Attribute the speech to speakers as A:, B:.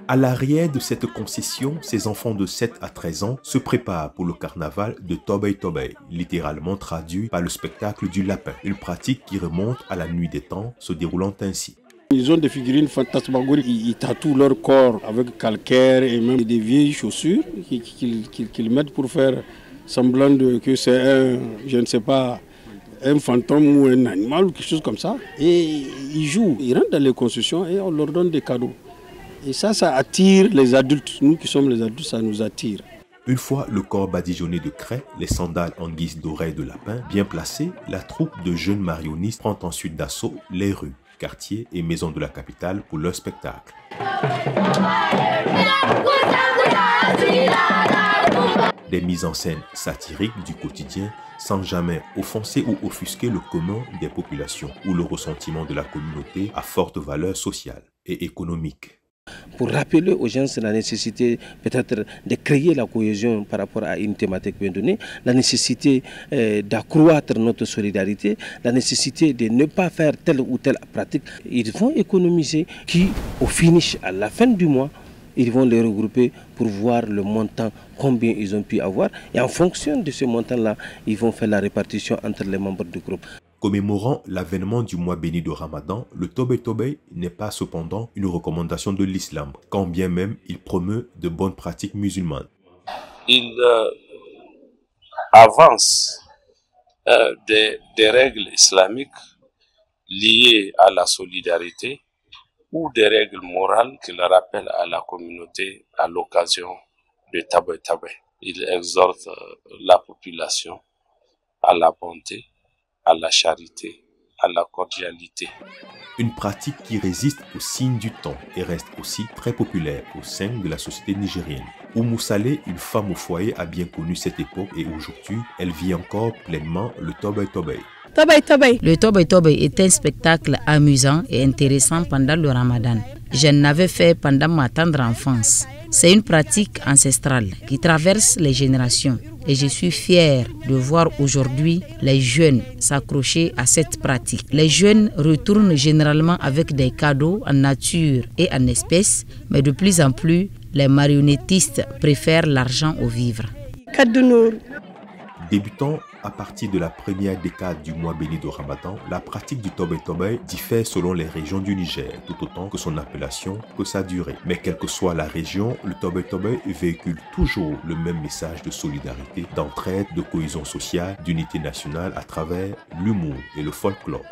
A: À l'arrière de cette concession, ces enfants de 7 à 13 ans se préparent pour le carnaval de Tobey Tobey, littéralement traduit par le spectacle du lapin, une pratique qui remonte à la nuit des temps, se déroulant ainsi.
B: Ils ont des figurines fantasmagoriques, ils tatouent leur corps avec calcaire et même des vieilles chaussures qu'ils mettent pour faire semblant que c'est un, je ne sais pas, un fantôme ou un animal ou quelque chose comme ça. Et ils jouent, ils rentrent dans les concessions et on leur donne des cadeaux. Et ça attire les adultes. Nous qui sommes les adultes, ça nous attire.
A: Une fois le corps badigeonné de craie, les sandales en guise d'oreilles de lapin bien placées, la troupe de jeunes marionnistes prend ensuite d'assaut les rues, quartiers et maisons de la capitale pour leur spectacle. Des mises en scène satiriques du quotidien sans jamais offenser ou offusquer le commun des populations ou le ressentiment de la communauté à forte valeur sociale et économique.
C: Pour rappeler aux gens la nécessité peut-être de créer la cohésion par rapport à une thématique bien donnée, la nécessité d'accroître notre solidarité, la nécessité de ne pas faire telle ou telle pratique. Ils vont économiser qui, au finish, à la fin du mois, ils vont les regrouper pour voir le montant, combien ils ont pu avoir. Et en fonction de ce montant-là, ils vont faire la répartition entre les membres du groupe.
A: Commémorant l'avènement du mois béni de Ramadan, le Tobey Tobey n'est pas cependant une recommandation de l'islam, quand bien même il promeut de bonnes pratiques musulmanes.
D: Il avance des règles islamiques liées à la solidarité ou des règles morales qu'il rappelle à la communauté à l'occasion de Tobey Tobey. Il exhorte la population à la bonté, à la charité, à la cordialité.
A: Une pratique qui résiste aux signes du temps et reste aussi très populaire au sein de la société nigérienne. Oumou Saleh, une femme au foyer, a bien connu cette époque et aujourd'hui, elle vit encore pleinement le Tobey Tobey.
E: Le Tobey Tobey est un spectacle amusant et intéressant pendant le Ramadan. Je l'avais fait pendant ma tendre enfance. C'est une pratique ancestrale qui traverse les générations et je suis fière de voir aujourd'hui les jeunes s'accrocher à cette pratique. Les jeunes retournent généralement avec des cadeaux en nature et en espèces, mais de plus en plus, les marionnettistes préfèrent l'argent aux vivres.
A: Débutant à partir de la première décade du mois béni de Ramadan, la pratique du Tobey Tobey diffère selon les régions du Niger, tout autant que son appellation que sa durée. Mais quelle que soit la région, le Tobey Tobey véhicule toujours le même message de solidarité, d'entraide, de cohésion sociale, d'unité nationale à travers l'humour et le folklore.